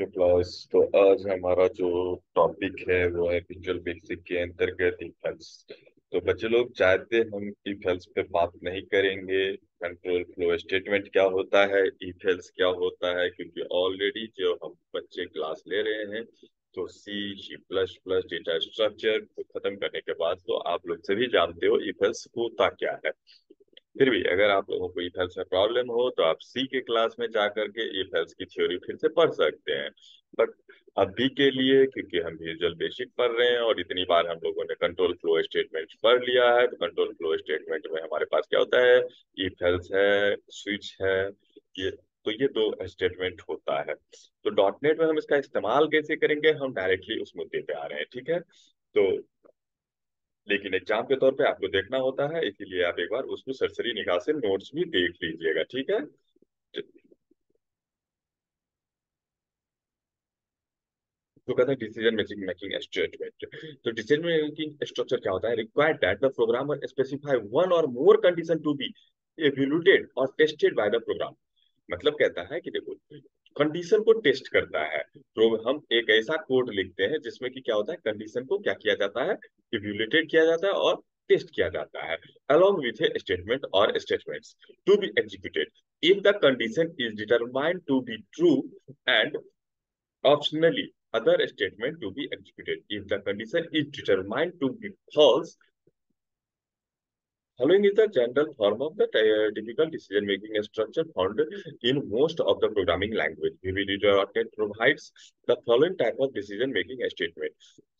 Class तो आज हमारा जो टॉपिक है वो है विजुअल बेसिक के अंतर्गत इफेल्ट्स। तो बच्चे लोग चाहते हम इफेल्ट्स पे बात नहीं करेंगे। कंट्रोल फ्लो स्टेटमेंट क्या होता है, इफेल्ट्स क्या होता है, क्योंकि ऑलरेडी जो हम बच्चे क्लास ले रहे हैं तो C++ डेटा स्ट्रक्चर को खत्म करने के बाद तो आप लोग सभी जानते हो इफेल्ट्स होता क्या है। फिर भी अगर आप लोगों को ईथेल्स में प्रॉब्लम हो तो आप सी के क्लास में जा करके ईथेल्स की थ्योरी फिर से पढ़ सकते हैं। बट अभी के लिए क्योंकि हम विजुअल बेसिक पढ़ रहे हैं और इतनी बार हम लोगों ने कंट्रोल फ्लो स्टेटमेंट पढ़ लिया है, तो कंट्रोल फ्लो स्टेटमेंट में हमारे पास क्या होता है, ईथेल्स है, स्विच है। ये तो ये दो स्टेटमेंट होता है। तो डॉट नेट में हम इसका इस्तेमाल कैसे करेंगे, हम डायरेक्टली उस मुद्दे पे आ रहे हैं, ठीक है। तो लेकिन एग्जाम के तौर पे आपको देखना होता है, इसीलिए आप एक बार उसको सरसरी निगाह से नोट्स भी देख लीजिएगा, ठीक है। तो कहते हैं डिसीजन मेकिंग मेकिंग स्टेटमेंट। तो डिसीजन मेकिंग स्ट्रक्चर क्या होता है, required that the programmer specify one और मोर कंडीशन टू बी एवेलुएटेड और टेस्टेड बाय द प्रोग्राम। मतलब कहता है कि देखो, कंडीशन को टेस्ट करता है। तो हम एक ऐसा कोड लिखते हैं जिसमें कि क्या होता है, कंडीशन को क्या किया जाता है, इवेलुएटेड किया जाता है और टेस्ट किया जाता है along with a statement or statements to be executed if the condition is determined to be true, and optionally other statement to be executed if the condition is determined to be false. Following is the general form of the typical decision-making structure found in most of the programming language. VBD.NET provides the following type of decision-making statement.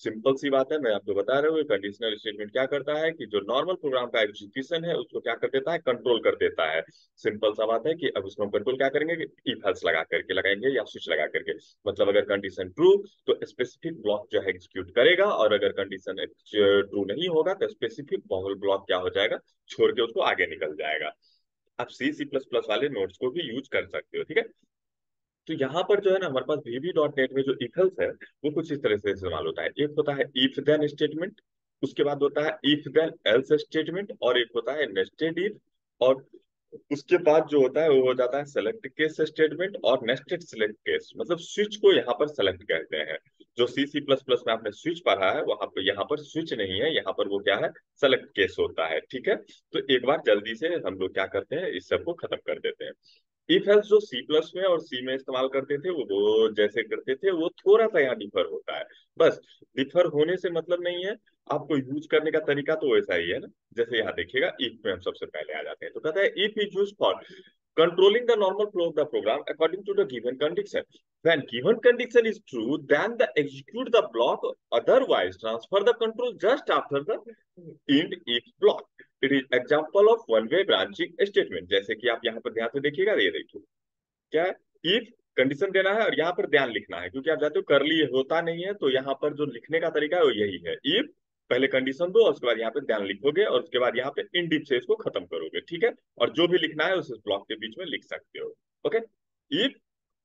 Simple सी बात है, मैं आपको बता रहा हूँ। Conditional statement क्या करता है कि जो नॉर्मल प्रोग्राम का एग्जीक्यूशन है उसको क्या कर देता है, कंट्रोल कर देता है। सिंपल सा बात है कि अब उसको हम कंट्रोल क्या करेंगे, इफ एल्स लगा करके लगाएंगे या स्विच लगा करके। मतलब अगर कंडीशन ट्रू तो स्पेसिफिक ब्लॉक जो है एग्जीक्यूट करेगा, और अगर कंडीशन ट्रू नहीं होगा तो स्पेसिफिक ब्लॉक क्या हो जाएगा, छोड़ के उसको आगे निकल जाएगा। आप C++ वाले नोट्स को भी यूज कर सकते हो, ठीक है। तो यहाँ पर जो है ना, हमारे पास VB.NET में जो इफेल्स है वो कुछ इस तरह से इस्तेमाल होता है। एक होता है इफ देन स्टेटमेंट, उसके बाद होता है इफ देन एल्स स्टेटमेंट, और एक होता है नेस्टेड इफ, और उसके बाद जो होता है वो हो जाता है सेलेक्ट केस स्टेटमेंट और नेस्टेड सेलेक्ट केस। मतलब स्विच को यहाँ पर सेलेक्ट कहते हैं। जो C++ में आपने स्विच पढ़ा है वहां पर, यहाँ पर स्विच नहीं है, यहाँ पर वो क्या है, सेलेक्ट केस होता है, ठीक है। तो एक बार जल्दी से हम लोग क्या करते हैं, इस सब को खत्म कर देते हैं। इफ एल्स जो C+ में और सी में इस्तेमाल करते थे वो जैसे करते थे वो थोड़ा सा यहाँ डिफर होता है। बस डिफर होने से मतलब नहीं है, आपको यूज करने का तरीका तो वैसा ही है ना। जैसे यहाँ देखिएगा, इफ में हम सबसे पहले आ जाते हैं, तो कहता है if is use for controlling the normal flow of the program according to the given condition. When given condition is true, then the execute the block. Otherwise, transfer the control just after the end if block. It is example of one-way branching statement. जैसे कि आप यहाँ पर ध्यान से देखिएगा, ये देखिए क्या है, इफ कंडीशन देना है और यहाँ पर ध्यान लिखना है, क्योंकि आप जानते हो करली होता नहीं है, तो यहाँ पर जो लिखने का तरीका है वो यही है। इफ पहले कंडीशन दो और उसके बाद यहाँ पे ध्यान लिखोगे और उसके बाद यहाँ पे इन डिप से इसको खत्म करोगे, ठीक है। और जो भी लिखना है उस ब्लॉक के बीच में लिख सकते हो। Okay, if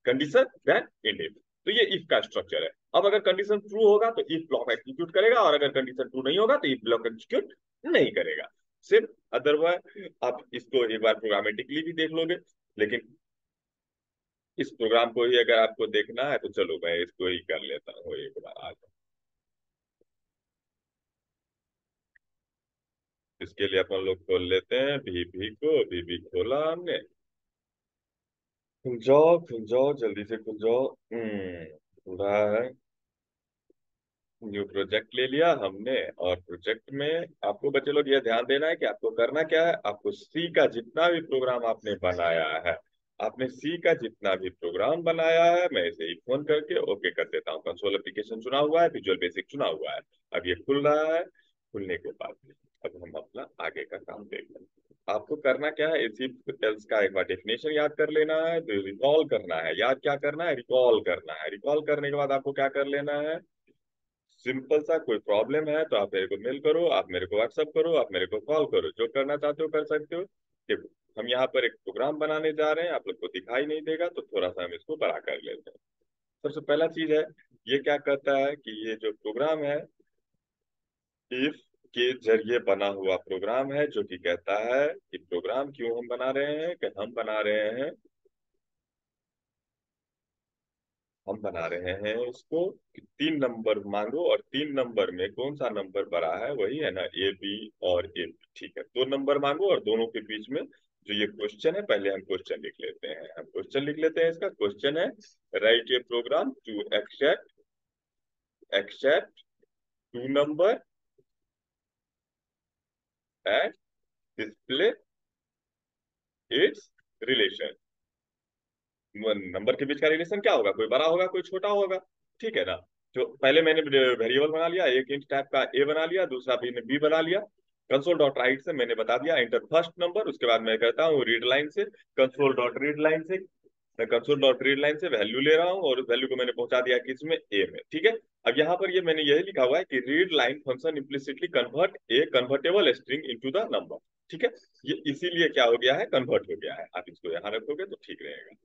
condition then in depth. तो ये इफ का स्ट्रक्चर है। अब अगर कंडीशन ट्रू होगा तो इफ ब्लॉक एग्जीक्यूट करेगा, और अगर कंडीशन ट्रू नहीं होगा तो इफ ब्लॉक एग्जीक्यूट नहीं करेगा। सिर्फ अदरवाइज आप इसको एक बार प्रोग्रामेटिकली भी देख लोगे, लेकिन इस प्रोग्राम को ही अगर आपको देखना है तो चलो मैं इसको ही कर लेता हूँ एक बार आज। इसके लिए अपन लोग खोल लेते हैं VB को। VB खोला हमने, खुल जाओ जल्दी से खुल जाओ। खुल रहा है। न्यू प्रोजेक्ट ले लिया हमने, और प्रोजेक्ट में आपको बच्चे लोग ये ध्यान देना है कि आपको करना क्या है, आपको सी का जितना भी प्रोग्राम आपने बनाया है, आपने सी का जितना भी प्रोग्राम बनाया है, मैं इसे ही फोन करके ओके कर देता हूँ। कंसोल एप्लीकेशन चुना हुआ है, विजुअल बेसिक चुना हुआ है। अब ये खुल रहा है। खुलने के बाद अब हम अपना आगे का काम देख लें। आपको करना क्या है, इसी एल्स का एक बार डेफिनेशन याद कर लेना है, तो रिकॉल करना है। याद क्या करना है, रिकॉल करना है। रिकॉल करने के बाद आपको क्या कर लेना है, सिंपल सा, कोई प्रॉब्लम है तो आप मेरे को मेल करो, आप मेरे को व्हाट्सअप करो, आप मेरे को कॉल करो, जो करना चाहते हो कर सकते हो। देखो हम यहाँ पर एक प्रोग्राम बनाने जा रहे हैं, आप लोग को दिखाई नहीं देगा तो थोड़ा सा हम इसको बड़ा कर लेते हैं। सबसे पहला चीज है, ये क्या कहता है कि ये जो प्रोग्राम है, इफ के जरिए बना हुआ प्रोग्राम है, जो कि कहता है कि प्रोग्राम क्यों हम बना रहे हैं, कि हम बना रहे हैं हम बना रहे हैं इसको कि 3 नंबर मांगो और 3 नंबर में कौन सा नंबर बड़ा है, वही है ना, ए बी और ए बी। ठीक है, 2 नंबर मांगो और दोनों के बीच में जो ये क्वेश्चन है, पहले हम क्वेश्चन लिख लेते हैं। हम क्वेश्चन लिख लेते हैं। इसका क्वेश्चन है, write a program to accept 2 number and display its relation. Number के बीच का रिलेशन क्या होगा, कोई बड़ा होगा कोई छोटा होगा। ठीक है ना। तो पहले मैंने वेरिएबल बना लिया, एक इंट टाइप का ए बना लिया, दूसरा बी बना लिया। कंसोल डॉट राइट से मैंने बता दिया एंटर फर्स्ट नंबर, उसके बाद मैं कहता हूँ रीड लाइन से, कंसोल डॉट रीड लाइन से, मैं कंसोल डॉट रीड लाइन से वैल्यू ले रहा हूँ और उस वैल्यू को मैंने पहुंचा दिया किसमें, ए में। ठीक है। अब यहाँ पर ये मैंने यही लिखा हुआ है कि read line function implicitly convert A convertible string into the number. ठीक है। ये इसीलिए क्या हो गया है, कन्वर्ट हो गया है। आप इसको यहाँ रखोगे तो ठीक रहेगा।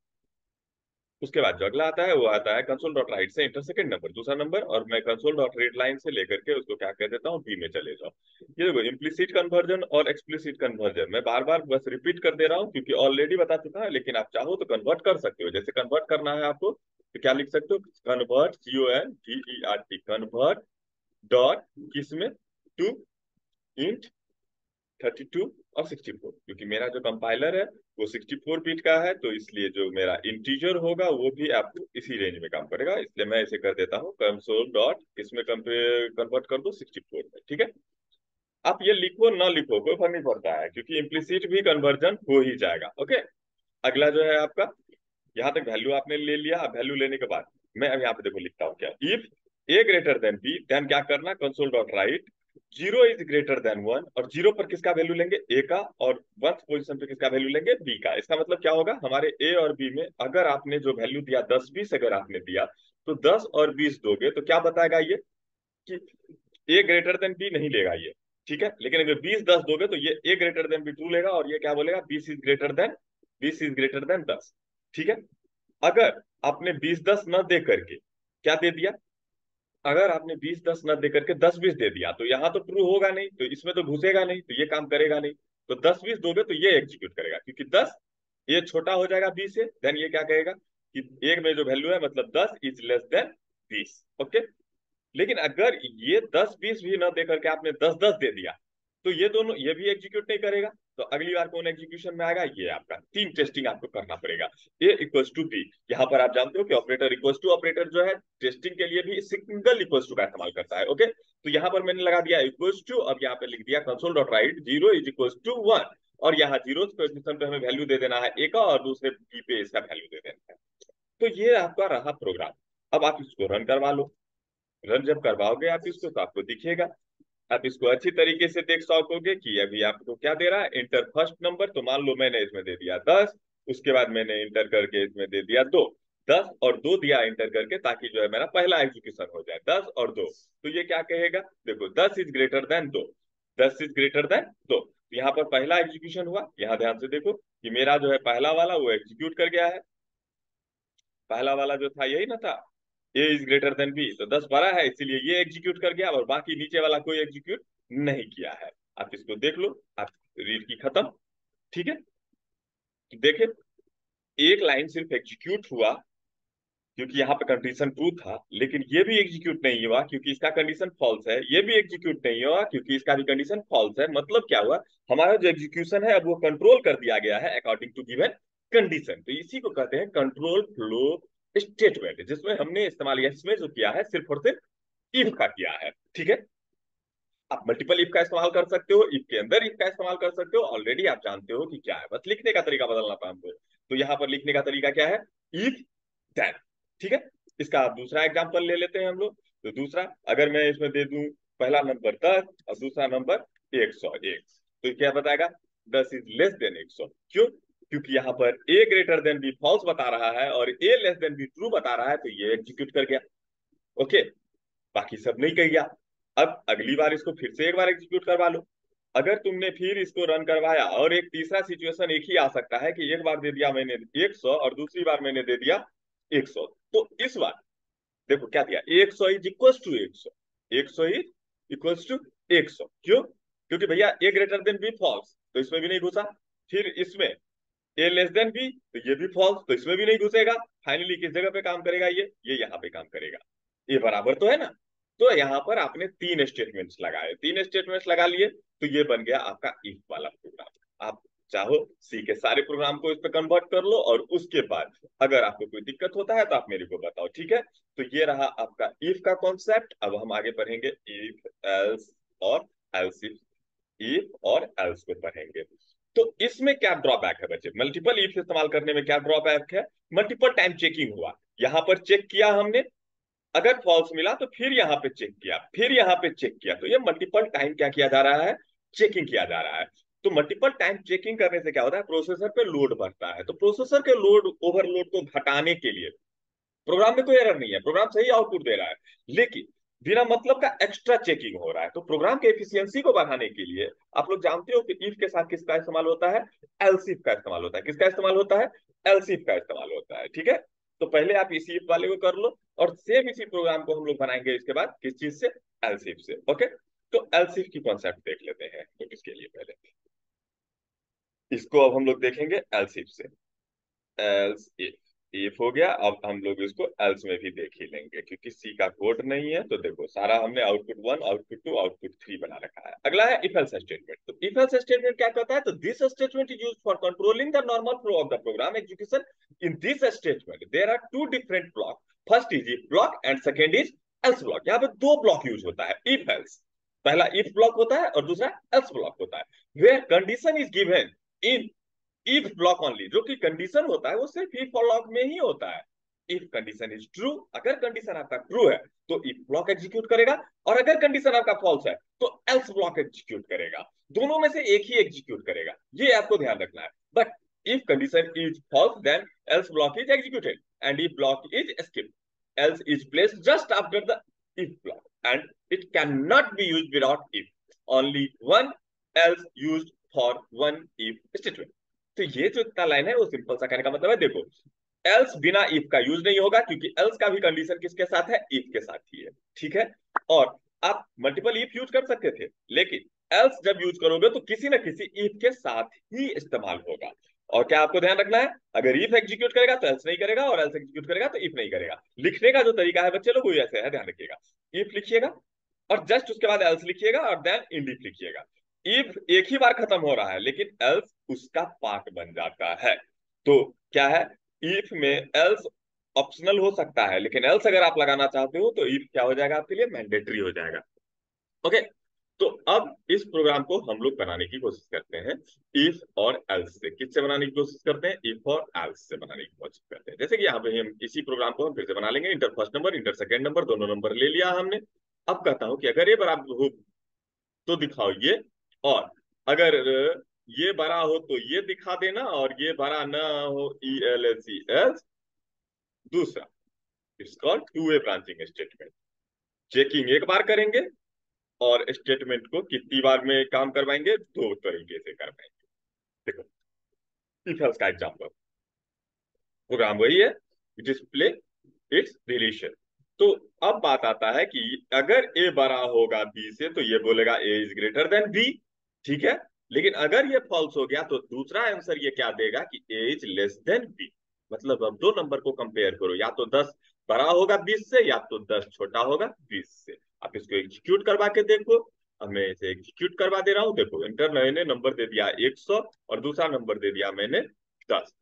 उसके बाद जो अगला आता है वो आता है कंसोल डॉट राइट से इंटर सेकंड नंबर, दूसरा नंबर, और मैं कंसोल डॉट रीड लाइन से लेकर के उसको क्या कह देता हूँ, बी में चले जाओ। ये देखो इम्प्लिसिट कन्वर्जन और एक्सप्लिसिट कन्वर्जन मैं बार बार बस रिपीट कर दे रहा हूँ क्योंकि ऑलरेडी बता चुका है, लेकिन आप चाहो तो कन्वर्ट कर सकते हो। जैसे कन्वर्ट करना है आपको तो क्या लिख सकते हो, कन्वर्ट CONVERT कन्वर्ट डॉट किसमें, टू इंट 32 और 64, क्योंकि मेरा जो कंपाइलर है वो 64 बिट का है, तो इसलिए जो मेरा इंटीजर होगा वो भी आपको इसी रेंज में काम करेगा। इसलिए मैं इसे कर देता हूँ कंसोल डॉट इसमें कन्वर्ट कर दो 64 में। ठीक है। आप ये लिखो ना लिखो कोई फर्क नहीं पड़ता है, क्योंकि इम्प्लिसिट भी कन्वर्जन हो ही जाएगा। ओके। अगला जो है आपका, यहाँ तक वैल्यू आपने ले लिया। अब वैल्यू लेने के बाद मैं अब यहाँ पे देखो लिखता हूँ क्या, if a greater than b then क्या करना, console dot write 0 is greater than 1, और 0 पर किसका वैल्यू लेंगे, ए का, और 1th पोजीशन पे किसका वैल्यू लेंगे, बी का। इसका मतलब क्या होगा, हमारे ए और बी में अगर आपने जो वैल्यू दिया 10 20 अगर आपने दिया तो 10 और 20 दोगे तो क्या बताएगा ये कि ए ग्रेटर देन बी नहीं लेगा ये। ठीक है। लेकिन अगर 20 10 दोगे तो ये ए ग्रेटर देन बी ट्रू लेगा और ये क्या बोलेगा, बीस इज ग्रेटर देन 10। ठीक है। अगर आपने 20 10 न दे करके क्या दे दिया, अगर आपने 20 10 न दे करके 10 20 दे दिया तो यहाँ तो ट्रू होगा नहीं, तो इसमें तो घुसेगा नहीं, तो ये काम करेगा नहीं। तो 10 20 दोगे तो ये एग्जीक्यूट करेगा, क्योंकि 10 ये छोटा हो जाएगा 20 से, देन ये क्या कहेगा कि एक में जो वैल्यू है मतलब 10 इज लेस देन 20। ओके। लेकिन अगर ये 10 20 भी ना दे करके आपने 10 10 दे दिया तो ये दोनों ये भी एग्जीक्यूट नहीं करेगा। तो अगली बार कौन एग्जीक्यूशन में आएगा, ये आपका तीन टेस्टिंग आपको करना पड़ेगा। ए इक्वल्स टू बी, यहाँ पर आप जानते हो कि ऑपरेटर इक्वल्स टू ऑपरेटर जो है टेस्टिंग के लिए भी सिंगल इक्वल्स टू का इस्तेमाल करता है। ओके। तो यहाँ पर मैंने लगा दिया इक्वल्स टू, अब यहाँ पे लिख दिया console dot write 0 is equals to 1, और यहाँ जीरो पोजिशन पे हमें वैल्यू दे देना है ए का और दूसरे बी पे इसका वैल्यू दे देना है। तो ये आपका रहा प्रोग्राम। अब आप इसको रन करवा लो। रन जब करवाओगे आप इसको तो आपको दिखेगा, आप इसको अच्छी तरीके से देख सकोगे कि अभी आपको क्या दे रहा है, इंटर फर्स्ट नंबर। तो मान लो मैंने इसमें दे दिया 10, उसके बाद मैंने इंटर करके इसमें दे दिया 2, 10 और 2 दिया इंटर करके, ताकि जो है मेरा पहला एग्जीक्यूशन हो जाए 10 और 2। तो ये क्या कहेगा, देखो 10 is greater then 2, 10 is greater then 2। तो यहाँ पर पहला एग्जीक्यूशन हुआ। यहाँ ध्यान से देखो कि मेरा जो है पहला वाला वो एग्जीक्यूट कर गया है। पहला वाला जो था यही ना था, ए इज ग्रेटर देन बी, तो 10 बड़ा है इसीलिए ये एग्जीक्यूट कर गया और बाकी नीचे वाला कोई एग्जीक्यूट नहीं किया है। आप इसको देख लो, आप रीड की खत्म। ठीक है। तो देखे एक लाइन सिर्फ एग्जीक्यूट हुआ क्योंकि यहाँ पे कंडीशन ट्रू था, लेकिन ये भी एग्जीक्यूट नहीं हुआ क्योंकि इसका कंडीशन फॉल्स है। ये भी एग्जीक्यूट नहीं हुआ क्योंकि इसका भी कंडीशन फॉल्स है। मतलब क्या हुआ, हमारा जो एग्जीक्यूशन है अब वो कंट्रोल कर दिया गया है अकॉर्डिंग टू गिवन कंडीशन। तो इसी को कहते हैं कंट्रोल फ्लो स्टेटमेंट, जिसमें हमने इस्तेमाल इसमें जो किया है सिर्फ और सिर्फ इफ का किया है। ठीक है। आप मल्टीपल इफ का इस्तेमाल कर सकते हो, इफ के अंदर इफ का इस्तेमाल कर सकते हो, ऑलरेडी आप जानते हो कि क्या है, बस लिखने का तरीका बदलना था हमको। तो यहाँ पर लिखने का तरीका क्या है, इफ देन। ठीक है। इसका आप दूसरा एग्जाम्पल ले लेते हैं हम लोग। तो दूसरा, अगर मैं इसमें दे दूं पहला नंबर 10 और दूसरा नंबर 101, तो क्या बताएगा, 10 इज लेस देन 100। क्यों, क्योंकि यहाँ पर ए ग्रेटर देन बी फॉल्स बता रहा है और ए लेस देन बी ट्रू बता रहा है, तो ये एग्जीक्यूट कर गया। ओके। बाकी सब नहीं कह गया। अब अगली बार इसको फिर से एक बार एग्जीक्यूट करवा लो। अगर तुमने फिर इसको रन करवाया और एक तीसरा सिचुएशन एक ही आ सकता है कि एक बार दे दिया मैंने 100 और दूसरी बार मैंने दे दिया 100, तो इस बार देखो क्या दिया, 100 is equal to 100, 100 is equal to 100। क्यों, क्योंकि भैया a greater than b false, तो इसमें भी नहीं घुसा। फिर इसमें ए लेस देन बी, तो ये भी फॉल्स, तो इसमें भी नहीं घुसेगा। फाइनली किस जगह पे काम करेगा, ये यहाँ पे काम करेगा। ये बराबर तो है ना। तो यहाँ पर आपने तीन स्टेटमेंट्स लगाए, तीन स्टेटमेंट्स लगा लिए, तो ये बन गया आपका इफ वाला प्रोग्राम। आप चाहो सी के सारे प्रोग्राम को इस पे कन्वर्ट कर लो, और उसके बाद अगर आपको कोई दिक्कत होता है तो आप मेरे को बताओ, ठीक है। तो ये रहा आपका इफ का कॉन्सेप्ट। अब हम आगे पढ़ेंगे इफ, एल्स और एल्स इफ और एल्स को पढ़ेंगे। तो इसमें क्या ड्रॉबैक है बच्चे, मल्टीपल इफ इस्तेमाल करने में क्या ड्रॉबैक है? मल्टीपल टाइम चेकिंग हुआ, यहाँ पर चेक किया हमने, अगर फॉल्स मिला तो फिर यहाँ पे चेक किया, फिर यहाँ पे चेक किया, तो ये मल्टीपल टाइम क्या किया जा रहा है, चेकिंग किया जा रहा है। तो मल्टीपल टाइम चेकिंग करने से क्या होता है, प्रोसेसर पे लोड बढ़ता है। तो प्रोसेसर के लोड, ओवरलोड को घटाने के लिए, प्रोग्राम में कोई एरर नहीं है, प्रोग्राम सही आउटपुट दे रहा है, लेकिन बिना मतलब का एक्स्ट्रा चेकिंग हो रहा है। तो प्रोग्राम के एफिशिएंसी को बढ़ाने के लिए आप लोग जानते हो कि इफ के साथ किसका इस्तेमाल होता है, एलसीफ का इस्तेमाल होता है। किसका इस्तेमाल होता है, एलसीफ का इस्तेमाल होता है, ठीक है। तो पहले आप इसी इफ वाले को कर लो, और सेम इसी प्रोग्राम को हम लोग बनाएंगे इसके बाद किस चीज से, एलसीफ से। ओके, तो एलसीफ की कॉन्सेप्ट देख लेते हैं। तो इसके लिए पहले इसको अब हम लोग देखेंगे एलसीफ से। एल्स इफ, इफ हो गया, अब हम लोग इसको एल्स में भी देख ही लेंगे, क्योंकि सी का कोड नहीं है। तो देखो सारा हमने output one, output two, output three बना रखा है। अगला है इफ एल्स स्टेटमेंट। तो इफ एल्स स्टेटमेंट क्या कहता है, तो this statement is used for controlling the normal flow of the program execution. In this statement there are two different block, first is if block and second is else block. यहाँ पे दो block use होता है if else. पहला if block होता है और दूसरा एल्स ब्लॉक होता है। Where condition is given in if block only, जो कि कंडीशन होता है वो सिर्फ इफ ब्लॉक में ही होता है। इफ कंडीशन इज ट्रू, अगर कंडीशन आपका ट्रू है तो इफ ब्लॉक एग्जीक्यूट करेगा, और अगर कंडीशन आपका फॉल्स है तो एल्स ब्लॉक एग्जीक्यूट करेगा। दोनों में से एक ही एग्जीक्यूट करेगा, ये आपको ध्यान रखना है। But if condition is false then else block is executed, and if block is skipped else is placed just after the if block, and it can not be used without if, only one else used for one if statement. तो ये जो इतना line है वो simple सा कहने का मतलब है, देखो एल्स बिना इफ का यूज नहीं होगा, क्योंकि एल्स का भी कंडीशन किसके साथ है, इफ के साथ ही है, ठीक है। और आप मल्टीपल इफ यूज कर सकते थे, लेकिन एल्स जब यूज करोगे तो किसी ना किसी इफ के साथ ही इस्तेमाल होगा। और क्या आपको ध्यान रखना है, अगर इफ एग्जीक्यूट करेगा तो एल्स नहीं करेगा, और एल्स एग्जीक्यूट करेगा तो इफ नहीं करेगा। लिखने का जो तरीका है बच्चे लोग वो ऐसे है, ध्यान रखिएगा। इफ लिखिएगा और जस्ट उसके बाद एल्स लिखिएगा और देन इन इफ लिखिएगा। इफ एक ही बार खत्म हो रहा है, लेकिन एल्स उसका पार्ट बन जाता है। तो क्या है, इफ में एल्स ऑप्शनल हो सकता है, लेकिन एल्स अगर आप लगाना चाहते हो तो इफ क्या हो जाएगा आपके लिए, मैंडेटरी हो जाएगा। ओके, तो अब इस प्रोग्राम को हम लोग बनाने की कोशिश करते हैं इफ और एल्स से। किससे बनाने की कोशिश करते हैं, इफ और एल्स से बनाने की कोशिश करते हैं। जैसे कि यहाँ पे हम इसी प्रोग्राम को हम फिर से बना लेंगे। Inter first number, inter second number, दोनों नंबर ले लिया हमने। अब कहता हूं कि अगर ये बराबर हो तो दिखाओ ये, और अगर ये बड़ा हो तो ये दिखा देना, और ये बड़ा ना हो, E L S E S. दूसरा, it's called two way branching statement. Checking एक बार करेंगे, और स्टेटमेंट को कितनी बार में काम करवाएंगे, दो तरीके से करवाएंगे। देखो इफ एल्स का एग्जांपल, प्रोग्राम वही है, डिस्प्ले इट्स रिलेशन। तो अब बात आता है कि अगर ए बड़ा होगा बी से तो ये बोलेगा ए इज ग्रेटर देन बी, ठीक है। लेकिन अगर ये फॉल्स हो गया तो दूसरा आंसर ये क्या देगा कि ए इज लेस देन बी। मतलब अब दो नंबर को कंपेयर करो, या तो 10 बड़ा होगा 20 से, या तो 10 छोटा होगा 20 से। आप इसको एग्जीक्यूट करवा के देखो। अब मैं इसे एग्जीक्यूट करवा दे रहा हूँ। देखो इंटर मैंने नंबर दे दिया 100, और दूसरा नंबर दे दिया मैंने 10।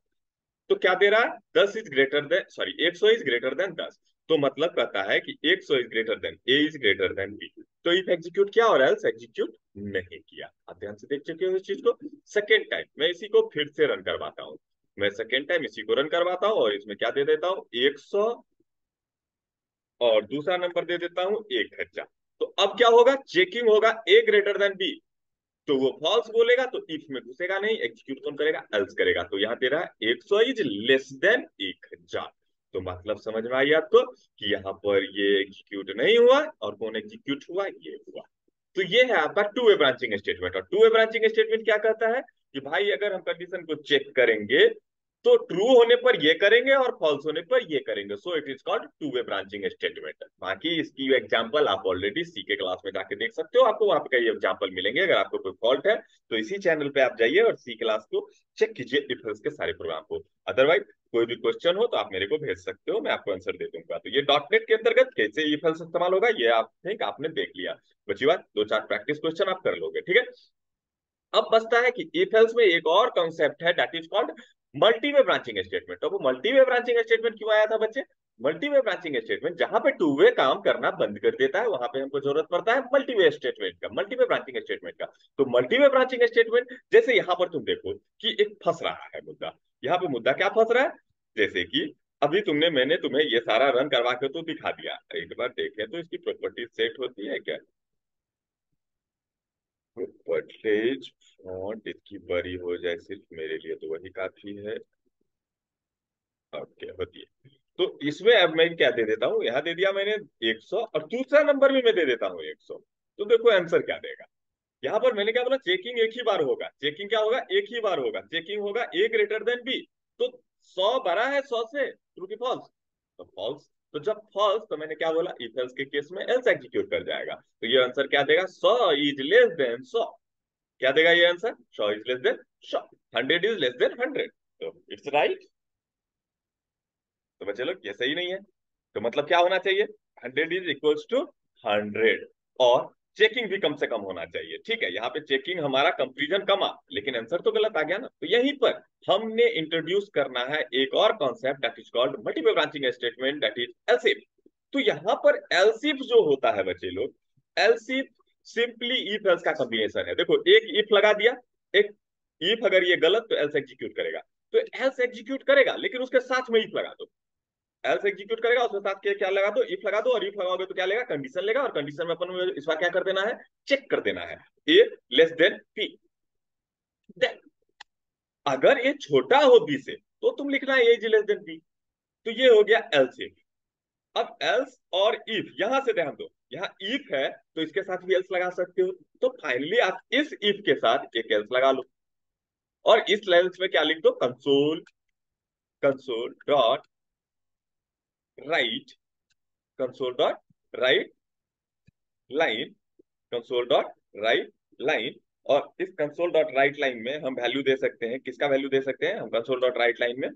तो क्या दे रहा है, 10 is greater than, sorry 100 is greater than 10। तो मतलब कहता है कि 100 is greater than A is greater than B. तो इफ एग्जीक्यूट किया और एल्स एग्जीक्यूट नहीं किया। आप ध्यान से देख चुके हो इस चीज को। सेकेंड टाइम मैं इसी को फिर से रन करवाता हूँ। मैं सेकेंड टाइम इसी को रन करवाता हूँ, और इसमें क्या दे देता हूँ, 100, और दूसरा नंबर दे देता हूँ 1000। तो अब क्या होगा, चेकिंग होगा ए ग्रेटर देन बी, तो वो फॉल्स बोलेगा तो इफ में घुसेगा नहीं, एग्जीक्यूट कौन करेगा, एल्स करेगा। तो यहाँ दे रहा है 100 इज लेस देन 1000। तो मतलब समझ में आई आपको कि यहाँ पर ये एग्जीक्यूट नहीं हुआ, और कौन एग्जीक्यूट हुआ, ये हुआ। तो ये है आपका टू वे ब्रांचिंग स्टेटमेंट। और टू वे ब्रांचिंग स्टेटमेंट क्या कहता है कि भाई अगर हम कंडीशन को चेक करेंगे तो ट्रू होने पर ये करेंगे और फॉल्स होने पर ये करेंगे, so it is called two way branching statement. बाकी इसकी एग्जांपल आप ऑलरेडी सी के क्लास में जाके देख सकते हो, आपको वहां पे कई एग्जांपल मिलेंगे। अगर आपको कोई फॉल्ट है तो इसी चैनल पे आप जाइए और सी क्लास को चेक कीजिए, इफ एल्स के सारे प्रोग्राम को। अदरवाइज कोई भी क्वेश्चन हो तो आप मेरे को भेज सकते हो, मैं आपको आंसर दे दूंगा। तो ये डॉट नेट के अंतर्गत कैसे इफ एल्स इस्तेमाल होगा ये आप थिंक आपने देख लिया। बची बात दो चार प्रैक्टिस क्वेश्चन आप कर लोगे, ठीक है। अब बचता है कि इफ एल्स में एक और कॉन्सेप्ट है, that is called multiway branching statement. तो वो मल्टीवे ब्रांचिंग स्टेटमेंट क्यों आया था बच्चे? मल्टीवे ब्रांचिंग स्टेटमेंट जहां पे टू वे काम करना बंद कर देता है, वहां पे हमको जरूरत पड़ता है मल्टीवे स्टेटमेंट का, मल्टीवे ब्रांचिंग स्टेटमेंट का। तो मल्टीवे ब्रांचिंग स्टेटमेंट जैसे यहां पर तुम देखो कि एक फंस रहा है मुद्दा। यहाँ पे मुद्दा क्या फंस रहा है? जैसे कि अभी मैंने तुम्हें ये सारा रन करवा के तो दिखा दिया, एक बार देखें तो इसकी प्रॉपर्टीज सेट होती है क्या? परसेंटेज फॉन्ट इसकी बड़ी हो जाए सिर्फ मेरे लिए तो वही काफी है। ओके होती है। तो इसमें अब मैं क्या दे देता हूँ, यहाँ दे दिया मैंने 100 और दूसरा नंबर भी मैं दे देता हूँ 100। तो देखो आंसर क्या देगा। यहाँ पर मैंने क्या बोला, चेकिंग एक ही बार होगा। चेकिंग क्या होगा? एक ही बार होगा। चेकिंग होगा ए ग्रेटर देन बी। तो 100 बड़ा है 100 से, ट्रू की फॉल्स? तो फॉल्स। तो जब फॉल्स तो मैंने क्या बोला, इफ एल्स के केस में एल्स एग्जीक्यूट कर जाएगा। तो ये आंसर क्या देगा? 100 इज लेस देन 100। क्या देगा ये answer? 100 is less than 100, 100 is less than 100। तो इट्स राइट। तो बच्चे लोग ये सही नहीं है। तो मतलब क्या होना चाहिए? 100 इज इक्वल्स टू 100। और चेकिंग भी कम से कम होना चाहिए, ठीक है। यहाँ पे चेकिंग हमारा कंपेरिजन कम आ, लेकिन आंसर तो गलत आ गया ना। तो यहीं पर हमने इंट्रोड्यूस करना है एक और concept, that is called multiple branching statement, that is else if. तो यहाँ पर एलसीफ जो होता है बच्चे लोग, एलसीफ सिंपली इफ एल्स का कॉम्बिनेशन है। देखो एक इफ लगा दिया, एक इफ अगर ये गलत तो एल्स एग्जीक्यूट करेगा। तो एल्स एग्जीक्यूट करेगा लेकिन उसके साथ में इफ लगा दो। एल्स एग्जीक्यूट करेगा उसके साथ के क्या लगा दो, इफ लगा दो। और इफ लगाओगे तो क्या लेगा? कंडीशन लेगा। और कंडीशन में अपन इस बार क्या कर देना है? चेक कर देना है ए लेस देन पी। अगर ये छोटा हो बी से तो तुम लिखना है ए इज लेस देन पी। तो ये हो गया एल्स इफ। अब एल्स और इफ यहां से ध्यान दो, यहाँ इफ है तो इसके साथ भी एल्स लगा सकते हो। तो फाइनली आप इस इफ के साथ एक एल्स लगा लो और इस एल्स में क्या लिख दो? Console, console dot right, console dot right line, console dot right line. और इस कंसोल डॉट राइट लाइन में हम वैल्यू दे सकते हैं, किसका वैल्यू दे सकते हैं हम कंसोल डॉट राइट लाइन में?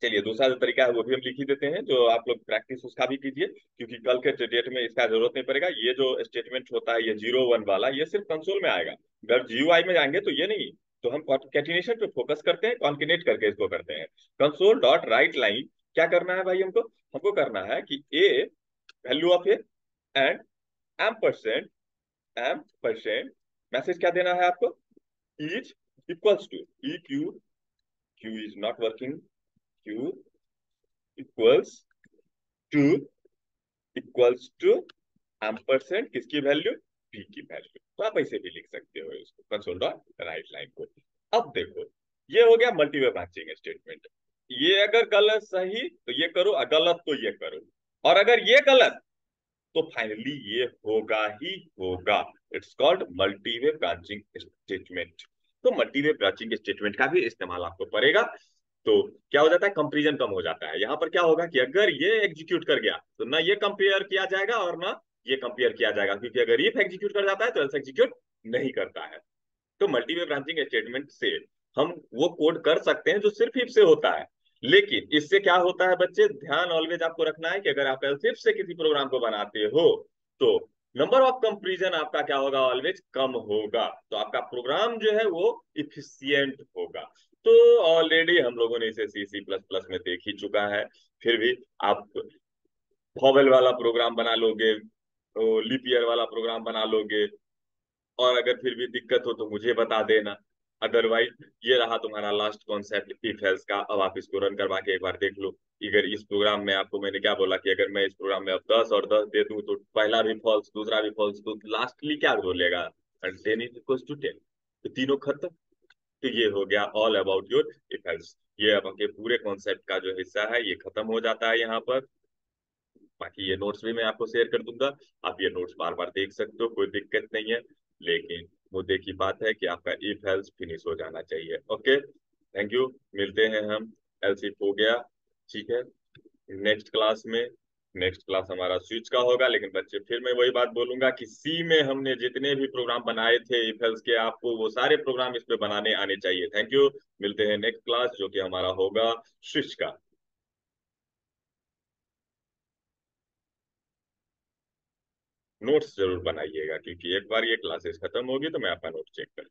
चलिए दूसरा जो तरीका है वो भी हम लिख ही देते हैं, जो आप लोग प्रैक्टिस उसका भी कीजिए, क्योंकि कल के डेट में इसका जरूरत नहीं पड़ेगा। ये जो स्टेटमेंट होता है ये 0 1 वाला, ये सिर्फ कंसोल में आएगा। अगर जीयूआई में जाएंगे तो ये नहीं। तो हम कॉन्केटिनेशन पे फोकस करते हैं, कॉन्केनेट करके इसको करते हैं। कंसोल डॉट राइट लाइन क्या करना है भाई हमको? हमको करना है कि a value of A and M percent, M percent message क्या देना है आपको? Is equals to E Q, Q is not working, Q equals to, equals to M percent किसकी वैल्यू? पी की वैल्यू। तो आप ऐसे भी लिख सकते हो इसको, कंसोल डॉट राइट लाइन को। अब देखो ये हो गया मल्टीवे ब्रांचिंग स्टेटमेंट। ये अगर गलत सही तो ये करो, गलत तो ये करो। और अगर ये गलत तो फाइनली ये होगा ही होगा। It's called multiway branching statement. तो मल्टीवे ब्रांचिंग स्टेटमेंट का भी इस्तेमाल आपको पड़ेगा। तो क्या हो जाता है? कंपेरिजन कम हो जाता है। यहाँ पर क्या होगा कि अगर ये एग्जीक्यूट कर गया तो ना ये कंपेयर किया जाएगा और ना ये कंपेयर किया जाएगा, क्योंकि अगर इफ एग्जीक्यूट कर जाता है तो एल्स एग्जीक्यूट नहीं करता है। तो मल्टीवे ब्रांचिंग स्टेटमेंट से हम वो कोड कर सकते हैं जो सिर्फ इफ से होता है। लेकिन इससे क्या होता है बच्चे, ध्यान ऑलवेज आपको रखना है कि अगर आप एल्स इफ से किसी प्रोग्राम को बनाते हो तो नंबर ऑफ कंपेरिजन आपका क्या होगा? ऑलवेज कम होगा। तो आपका प्रोग्राम जो है वो इफिशियंट होगा। तो ऑलरेडी हम लोगों ने इसे सी सी प्लस प्लस में देख ही चुका है। फिर भी आप वॉवेल वाला प्रोग्राम बना लोगे, लिप ईयर वाला प्रोग्राम बना लोगे, और अगर फिर भी दिक्कत हो तो मुझे बता देना। अदरवाइज ये रहा तुम्हारा लास्ट कॉन्सेप्ट इफ एल्स का। अब आप इसको रन करवा के एक बार देख लो। अगर इस प्रोग्राम में आपको मैंने क्या बोला कि अगर मैं इस प्रोग्राम में अब 10 और 10 दे दूं तो पहला भी फॉल्स दूसरा भी फॉल्स, तो लास्टली क्या बोलेगा? 10 इज इक्वल टू 10। तो तीनों खत्म। तो ये हो गया all about your if else. ये आपके पूरे कॉन्सेप्ट का जो हिस्सा है ये खत्म हो जाता है यहाँ पर। बाकी ये नोट्स भी मैं आपको शेयर कर दूंगा, आप ये नोट्स बार बार देख सकते हो, कोई दिक्कत नहीं है। लेकिन मुद्दे की बात है कि आपका इफ हेल्स फिनिश हो जाना चाहिए। ओके। Thank you. मिलते हैं हम। एलसीफ हो गया। ठीक है। नेक्स्ट क्लास में। नेक्स्ट क्लास हमारा स्विच का होगा, लेकिन बच्चे फिर मैं वही बात बोलूंगा कि सी में हमने जितने भी प्रोग्राम बनाए थे इफ एल्स के, आपको वो सारे प्रोग्राम इस पे बनाने आने चाहिए। Thank you. मिलते हैं नेक्स्ट क्लास जो कि हमारा होगा स्विच का। नोट्स जरूर बनाइएगा, क्योंकि एक बार ये क्लासेस खत्म होगी तो मैं आपका नोट चेक कर